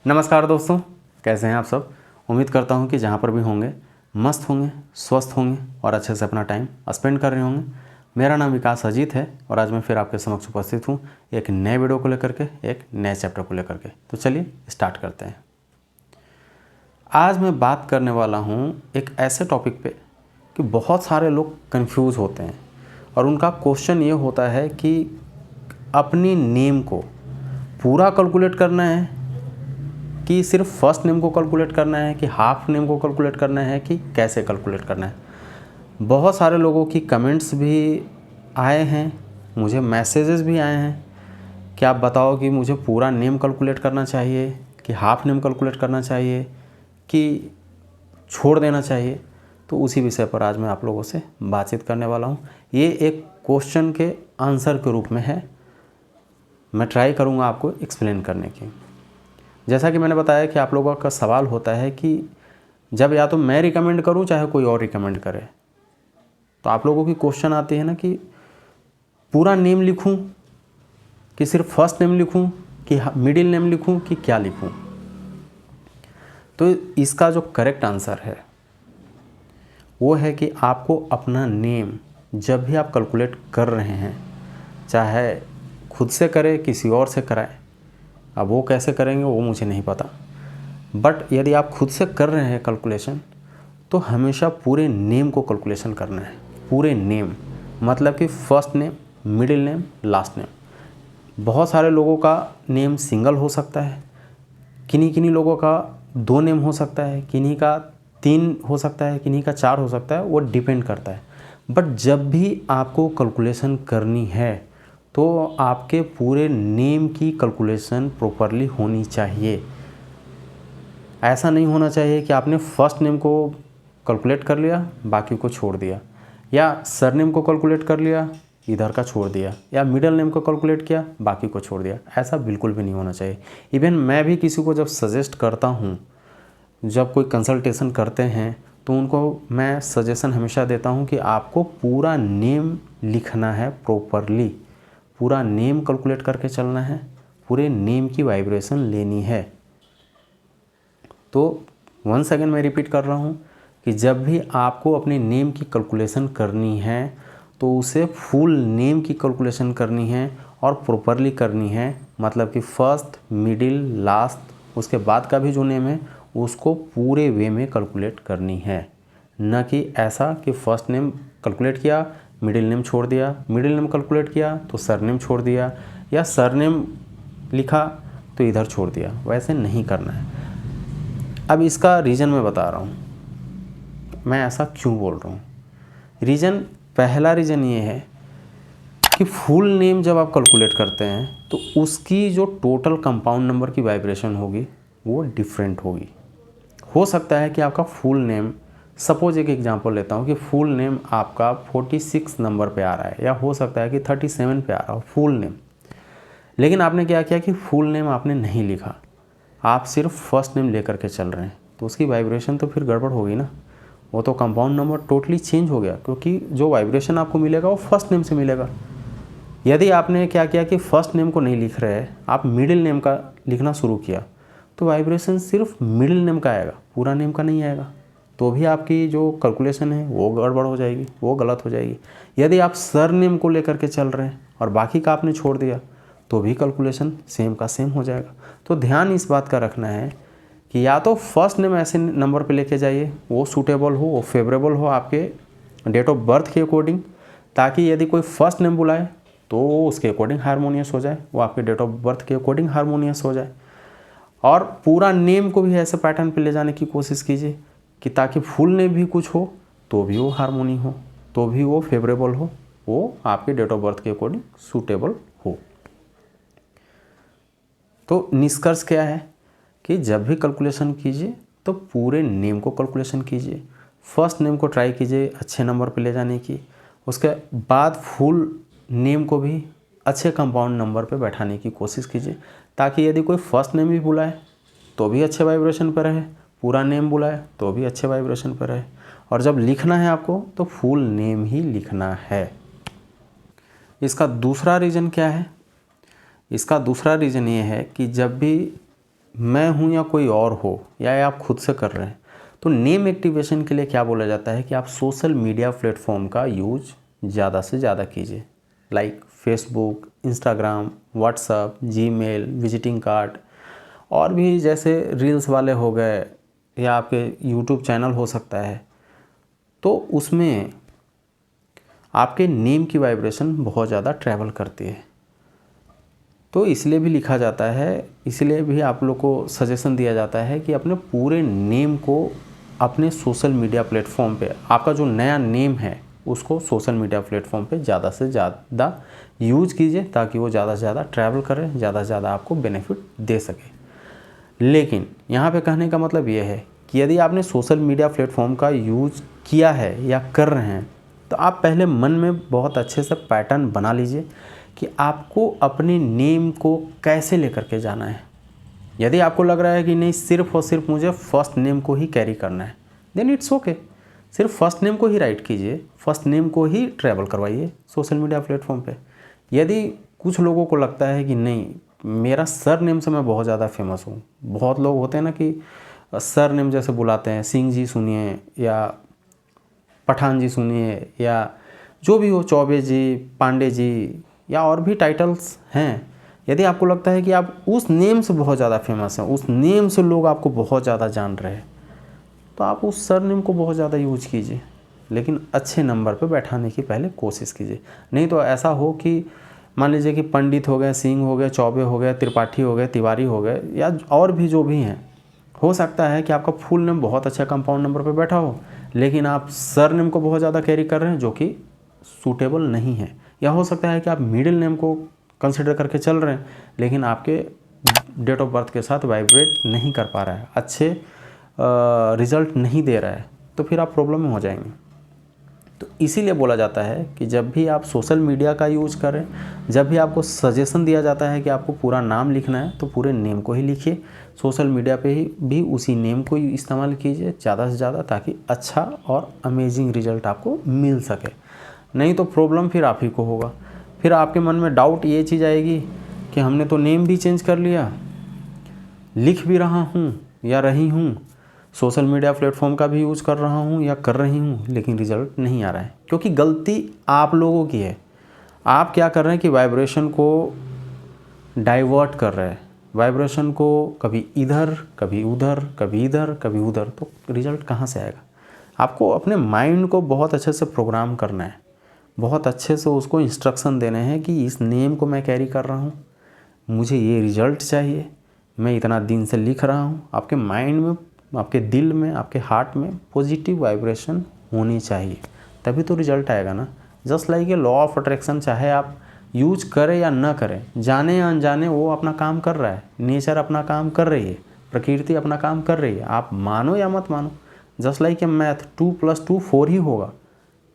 नमस्कार दोस्तों, कैसे हैं आप सब। उम्मीद करता हूं कि जहां पर भी होंगे मस्त होंगे, स्वस्थ होंगे और अच्छे से अपना टाइम स्पेंड कर रहे होंगे। मेरा नाम विकास अजीत है और आज मैं फिर आपके समक्ष उपस्थित हूं एक नए वीडियो को लेकर के, एक नए चैप्टर को लेकर के। तो चलिए स्टार्ट करते हैं। आज मैं बात करने वाला हूं एक ऐसे टॉपिक पे कि बहुत सारे लोग कंफ्यूज होते हैं और उनका क्वेश्चन ये होता है कि अपनी नेम को पूरा कैलकुलेट करना है कि सिर्फ फर्स्ट नेम को कैलकुलेट करना है, कि हाफ नेम को कैलकुलेट करना है, कि कैसे कैलकुलेट करना है। बहुत सारे लोगों की कमेंट्स भी आए हैं, मुझे मैसेजेस भी आए हैं कि आप बताओ कि मुझे पूरा नेम कैलकुलेट करना चाहिए कि हाफ नेम कैलकुलेट करना चाहिए कि छोड़ देना चाहिए। तो उसी विषय पर आज मैं आप लोगों से बातचीत करने वाला हूँ। ये एक क्वेश्चन के आंसर के रूप में है, मैं ट्राई करूँगा आपको एक्सप्लेन करने की। जैसा कि मैंने बताया कि आप लोगों का सवाल होता है कि जब या तो मैं रिकमेंड करूं चाहे कोई और रिकमेंड करे, तो आप लोगों की क्वेश्चन आती है ना कि पूरा नेम लिखूं कि सिर्फ फर्स्ट नेम लिखूं कि मिडिल नेम लिखूं कि क्या लिखूं। तो इसका जो करेक्ट आंसर है वो है कि आपको अपना नेम जब भी आप कैलकुलेट कर रहे हैं, चाहे खुद से करें किसी और से कराएं, अब वो कैसे करेंगे वो मुझे नहीं पता, बट यदि आप खुद से कर रहे हैं कैलकुलेशन तो हमेशा पूरे नेम को कैलकुलेशन करना है। पूरे नेम मतलब कि first name, middle name, last name. बहुत सारे लोगों का नेम सिंगल हो सकता है, किन्हीं लोगों का 2 नेम हो सकता है, किन्हीं का 3 हो सकता है, किन्हीं का 4 हो सकता है, वो डिपेंड करता है। बट जब भी आपको कैलकुलेशन करनी है तो आपके पूरे नेम की कैलकुलेशन प्रॉपरली होनी चाहिए। ऐसा नहीं होना चाहिए कि आपने फर्स्ट नेम को कैलकुलेट कर लिया बाकी को छोड़ दिया, या सरनेम को कैलकुलेट कर लिया इधर का छोड़ दिया, या मिडिल नेम को कैलकुलेट किया बाकी को छोड़ दिया। ऐसा बिल्कुल भी नहीं होना चाहिए। इवन मैं भी किसी को जब सजेस्ट करता हूँ, जब कोई कंसल्टेशन करते हैं तो उनको मैं सजेशन हमेशा देता हूँ कि आपको पूरा नेम लिखना है प्रॉपरली, पूरा नेम कैलकुलेट करके चलना है, पूरे नेम की वाइब्रेशन लेनी है। तो वंस अगेन मैं रिपीट कर रहा हूँ कि जब भी आपको अपने नेम की कैलकुलेशन करनी है तो उसे फुल नेम की कैलकुलेशन करनी है और प्रॉपरली करनी है। मतलब कि फर्स्ट, मिडिल, लास्ट, उसके बाद का भी जो नेम है उसको पूरे वे में कैलकुलेट करनी है। न कि ऐसा कि फर्स्ट नेम कैलकुलेट किया, मिडिल नेम छोड़ दिया, मिडिल नेम कैलकुलेट किया तो सरनेम छोड़ दिया, या सरनेम लिखा तो इधर छोड़ दिया। वैसे नहीं करना है। अब इसका रीज़न मैं बता रहा हूँ, मैं ऐसा क्यों बोल रहा हूँ। पहला रीज़न ये है कि फुल नेम जब आप कैलकुलेट करते हैं तो उसकी जो टोटल कंपाउंड नंबर की वाइब्रेशन होगी वो डिफरेंट होगी। हो सकता है कि आपका फुल नेम, सपोज एक एग्जांपल लेता हूँ कि फुल नेम आपका 46 नंबर पे आ रहा है, या हो सकता है कि 37 पे आ रहा हो फुल नेम, लेकिन आपने क्या किया कि फुल नेम आपने नहीं लिखा, आप सिर्फ फर्स्ट नेम लेकर के चल रहे हैं, तो उसकी वाइब्रेशन तो फिर गड़बड़ होगी ना। वो तो कंपाउंड नंबर टोटली चेंज हो गया, क्योंकि जो वाइब्रेशन आपको मिलेगा वो फर्स्ट नेम से मिलेगा। यदि आपने क्या किया कि फर्स्ट नेम को नहीं लिख रहे हैं, आप मिडिल नेम का लिखना शुरू किया, तो वाइब्रेशन सिर्फ मिडिल नेम का आएगा, पूरा नेम का नहीं आएगा। तो भी आपकी जो कैलकुलेशन है वो गड़बड़ हो जाएगी, वो गलत हो जाएगी। यदि आप सर नेम को लेकर के चल रहे हैं और बाकी का आपने छोड़ दिया तो भी कैलकुलेशन सेम का सेम हो जाएगा। तो ध्यान इस बात का रखना है कि या तो फर्स्ट नेम ऐसे नंबर पे लेके जाइए वो सूटेबल हो, वो फेवरेबल हो आपके डेट ऑफ बर्थ के अकॉर्डिंग, ताकि यदि कोई फर्स्ट नेम बुलाए तो उसके अकॉर्डिंग हारमोनियस हो जाए, वो आपके डेट ऑफ बर्थ के अकॉर्डिंग हारमोनियस हो जाए। और पूरा नेम को भी ऐसे पैटर्न पे ले जाने की कोशिश कीजिए कि ताकि फुल नेम भी कुछ हो तो भी वो हारमोनी हो, तो भी वो फेवरेबल हो, वो आपके डेट ऑफ बर्थ के अकॉर्डिंग सूटेबल हो। तो निष्कर्ष क्या है कि जब भी कैलकुलेशन कीजिए तो पूरे नेम को कैलकुलेशन कीजिए। फर्स्ट नेम को ट्राई कीजिए अच्छे नंबर पे ले जाने की, उसके बाद फुल नेम को भी अच्छे कंपाउंड नंबर पे बैठाने की कोशिश कीजिए, ताकि यदि कोई फर्स्ट नेम भी बुलाए तो भी अच्छे वाइब्रेशन पर रहे, पूरा नेम बुलाए तो भी अच्छे वाइब्रेशन पर रहे। और जब लिखना है आपको तो फुल नेम ही लिखना है। इसका दूसरा रीज़न क्या है? इसका दूसरा रीज़न ये है कि जब भी मैं हूँ या कोई और हो, या ये आप खुद से कर रहे हैं, तो नेम एक्टिवेशन के लिए क्या बोला जाता है कि आप सोशल मीडिया प्लेटफॉर्म का यूज ज़्यादा से ज़्यादा कीजिए, like Facebook, Instagram, WhatsApp, Gmail, visiting card, और भी जैसे रील्स वाले हो गए, या आपके यूट्यूब चैनल हो सकता है। तो उसमें आपके नेम की वाइब्रेशन बहुत ज़्यादा ट्रैवल करती है, तो इसलिए भी लिखा जाता है, इसलिए भी आप लोग को सजेशन दिया जाता है कि अपने पूरे नेम को अपने सोशल मीडिया प्लेटफॉर्म पे, आपका जो नया नेम है उसको सोशल मीडिया प्लेटफॉर्म पे ज़्यादा से ज़्यादा यूज कीजिए, ताकि वो ज़्यादा से ज़्यादा ट्रैवल करे, ज़्यादा से ज़्यादा आपको बेनिफिट दे सके। लेकिन यहाँ पे कहने का मतलब ये है कि यदि आपने सोशल मीडिया प्लेटफॉर्म का यूज किया है या कर रहे हैं, तो आप पहले मन में बहुत अच्छे से पैटर्न बना लीजिए कि आपको अपने नेम को कैसे लेकर के जाना है। यदि आपको लग रहा है कि नहीं, सिर्फ और सिर्फ मुझे फर्स्ट नेम को ही कैरी करना है, देन इट्स ओके, सिर्फ फर्स्ट नेम को ही राइट कीजिए, फर्स्ट नेम को ही ट्रैवल करवाइए सोशल मीडिया प्लेटफॉर्म पे। यदि कुछ लोगों को लगता है कि नहीं, मेरा सर नेम से मैं बहुत ज़्यादा फेमस हूँ, बहुत लोग होते हैं ना कि सर नेम जैसे बुलाते हैं, सिंह जी सुनिए, या पठान जी सुनिए, या जो भी हो, चौबे जी, पांडे जी, या और भी टाइटल्स हैं। यदि आपको लगता है कि आप उस नेम से बहुत ज़्यादा फेमस हैं, उस नेम से लोग आपको बहुत ज़्यादा जान रहे हैं, तो आप उस सरनेम को बहुत ज़्यादा यूज कीजिए, लेकिन अच्छे नंबर पे बैठाने की पहले कोशिश कीजिए। नहीं तो ऐसा हो कि मान लीजिए कि पंडित हो गए, सिंह हो गए, चौबे हो गए, त्रिपाठी हो गए, तिवारी हो गए, या और भी जो भी हैं, हो सकता है कि आपका फुल नेम बहुत अच्छा कंपाउंड नंबर पे बैठा हो, लेकिन आप सरनेम को बहुत ज़्यादा कैरी कर रहे हैं, जो कि सूटेबल नहीं है। या हो सकता है कि आप मिडिल नेम को कंसिडर करके चल रहे हैं, लेकिन आपके डेट ऑफ बर्थ के साथ वाइब्रेट नहीं कर पा रहा है, अच्छे रिज़ल्ट नहीं दे रहा है, तो फिर आप प्रॉब्लम में हो जाएंगे। तो इसीलिए बोला जाता है कि जब भी आप सोशल मीडिया का यूज़ करें, जब भी आपको सजेशन दिया जाता है कि आपको पूरा नाम लिखना है, तो पूरे नेम को ही लिखिए, सोशल मीडिया पे ही भी उसी नेम को ही इस्तेमाल कीजिए ज़्यादा से ज़्यादा, ताकि अच्छा और अमेजिंग रिज़ल्ट आपको मिल सके। नहीं तो प्रॉब्लम फिर आप ही को होगा। फिर आपके मन में डाउट ये चीज़ आएगी कि हमने तो नेम भी चेंज कर लिया, लिख भी रहा हूँ या रही हूँ, सोशल मीडिया प्लेटफॉर्म का भी यूज़ कर रहा हूँ या कर रही हूँ, लेकिन रिज़ल्ट नहीं आ रहा है, क्योंकि गलती आप लोगों की है। आप क्या कर रहे हैं कि वाइब्रेशन को डाइवर्ट कर रहे हैं, वाइब्रेशन को कभी इधर कभी उधर, कभी इधर कभी उधर, तो रिज़ल्ट कहाँ से आएगा? आपको अपने माइंड को बहुत अच्छे से प्रोग्राम करना है, बहुत अच्छे से उसको इंस्ट्रक्शन देने हैं कि इस नेम को मैं कैरी कर रहा हूँ, मुझे ये रिज़ल्ट चाहिए, मैं इतना दिन से लिख रहा हूँ। आपके माइंड में, आपके दिल में, आपके हार्ट में पॉजिटिव वाइब्रेशन होनी चाहिए, तभी तो रिज़ल्ट आएगा ना। Just like a law of attraction, चाहे आप यूज करें या ना करें, जाने या अनजाने वो अपना काम कर रहा है, नेचर अपना काम कर रही है, प्रकृति अपना काम कर रही है, आप मानो या मत मानो। जस्ट लाइक ए मैथ, 2 + 2 4 ही होगा,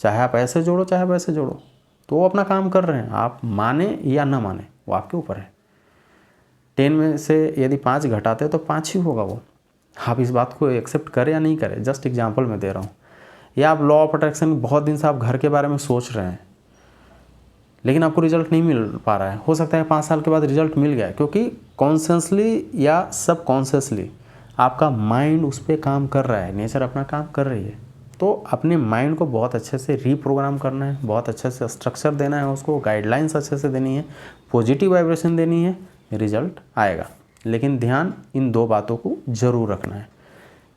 चाहे आप ऐसे जोड़ो चाहे वैसे जोड़ो, तो वो अपना काम कर रहे हैं, आप माने या ना माने वो आपके ऊपर है। 10 में से यदि 5 घटाते तो 5 ही होगा वो, आप इस बात को एक्सेप्ट करें या नहीं करें, जस्ट एग्जांपल मैं दे रहा हूँ। या आप लॉ ऑफ अट्रैक्शन, बहुत दिन से आप घर के बारे में सोच रहे हैं, लेकिन आपको रिजल्ट नहीं मिल पा रहा है, हो सकता है 5 साल के बाद रिजल्ट मिल गया, क्योंकि कॉन्शियसली या सबकॉन्शियसली आपका माइंड उस पर काम कर रहा है, नेचर अपना काम कर रही है। तो अपने माइंड को बहुत अच्छे से रीप्रोग्राम करना है, बहुत अच्छे से स्ट्रक्चर देना है, उसको गाइडलाइंस अच्छे से देनी है, पॉजिटिव वाइब्रेशन देनी है, रिजल्ट आएगा। लेकिन ध्यान इन 2 बातों को ज़रूर रखना है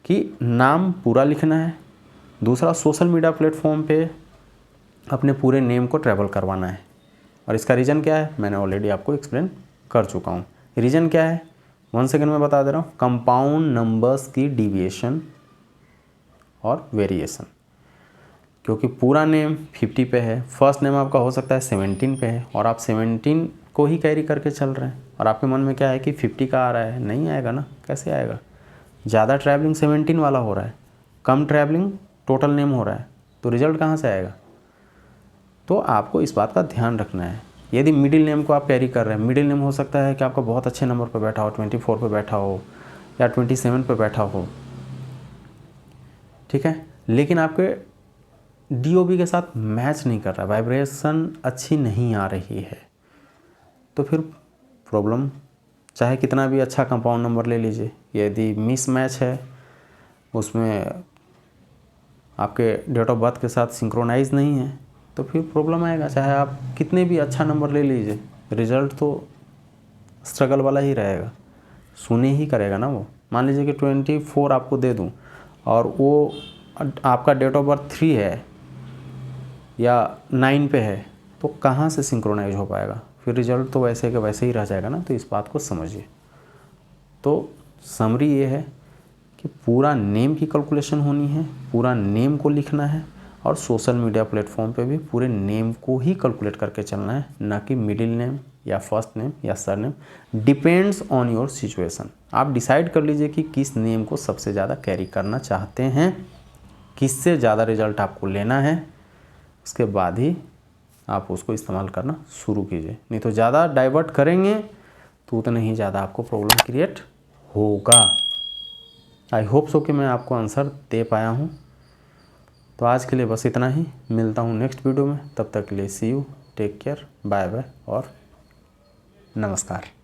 कि नाम पूरा लिखना है, दूसरा सोशल मीडिया प्लेटफॉर्म पे अपने पूरे नेम को ट्रैवल करवाना है। और इसका रीज़न क्या है, मैंने ऑलरेडी आपको एक्सप्लेन कर चुका हूँ। रीज़न क्या है, 1 सेकेंड में बता दे रहा हूँ, कंपाउंड नंबर्स की डिविएशन और वेरिएशन। क्योंकि पूरा नेम 50 पे है, फर्स्ट नेम आपका हो सकता है 17 पे है, और आप 17 को ही कैरी करके चल रहे हैं, और आपके मन में क्या है कि 50 का आ रहा है, नहीं आएगा ना, कैसे आएगा? ज़्यादा ट्रैवलिंग 17 वाला हो रहा है, कम ट्रैवलिंग टोटल नेम हो रहा है, तो रिज़ल्ट कहाँ से आएगा? तो आपको इस बात का ध्यान रखना है। यदि मिडिल नेम को आप कैरी कर रहे हैं, मिडिल नेम हो सकता है कि आपका बहुत अच्छे नंबर पर बैठा हो, 24 पे बैठा हो या 27 पे बैठा हो, ठीक है, लेकिन आपके DOB के साथ मैच नहीं कर रहा, वाइब्रेशन अच्छी नहीं आ रही है, तो फिर प्रॉब्लम चाहे कितना भी अच्छा कंपाउंड नंबर ले लीजिए, यदि मिस मैच है, उसमें आपके डेट ऑफ बर्थ के साथ सिंक्रोनाइज नहीं है, तो फिर प्रॉब्लम आएगा। चाहे आप कितने भी अच्छा नंबर ले लीजिए, रिजल्ट तो स्ट्रगल वाला ही रहेगा, सुने ही करेगा ना वो। मान लीजिए कि 24 आपको दे दूं और वो आपका डेट ऑफ बर्थ 3 है या 9 पे है, तो कहाँ से सिंक्रोनाइज हो पाएगा? फिर रिजल्ट तो वैसे के वैसे ही रह जाएगा ना। तो इस बात को समझिए। तो समरी ये है कि पूरा नेम की कैलकुलेशन होनी है, पूरा नेम को लिखना है, और सोशल मीडिया प्लेटफॉर्म पे भी पूरे नेम को ही कैलकुलेट करके चलना है, ना कि मिडिल नेम या फर्स्ट नेम या surname. Depends on your situation. आप डिसाइड कर लीजिए कि किस नेम को सबसे ज़्यादा कैरी करना चाहते हैं, किससे ज़्यादा रिजल्ट आपको लेना है, उसके बाद ही आप उसको इस्तेमाल करना शुरू कीजिए। नहीं तो ज़्यादा डाइवर्ट करेंगे तो उतना ही ज़्यादा आपको प्रॉब्लम क्रिएट होगा। आई होप सो कि मैं आपको आंसर दे पाया हूँ। तो आज के लिए बस इतना ही, मिलता हूँ नेक्स्ट वीडियो में। तब तक के लिए see you, take care, bye bye और नमस्कार।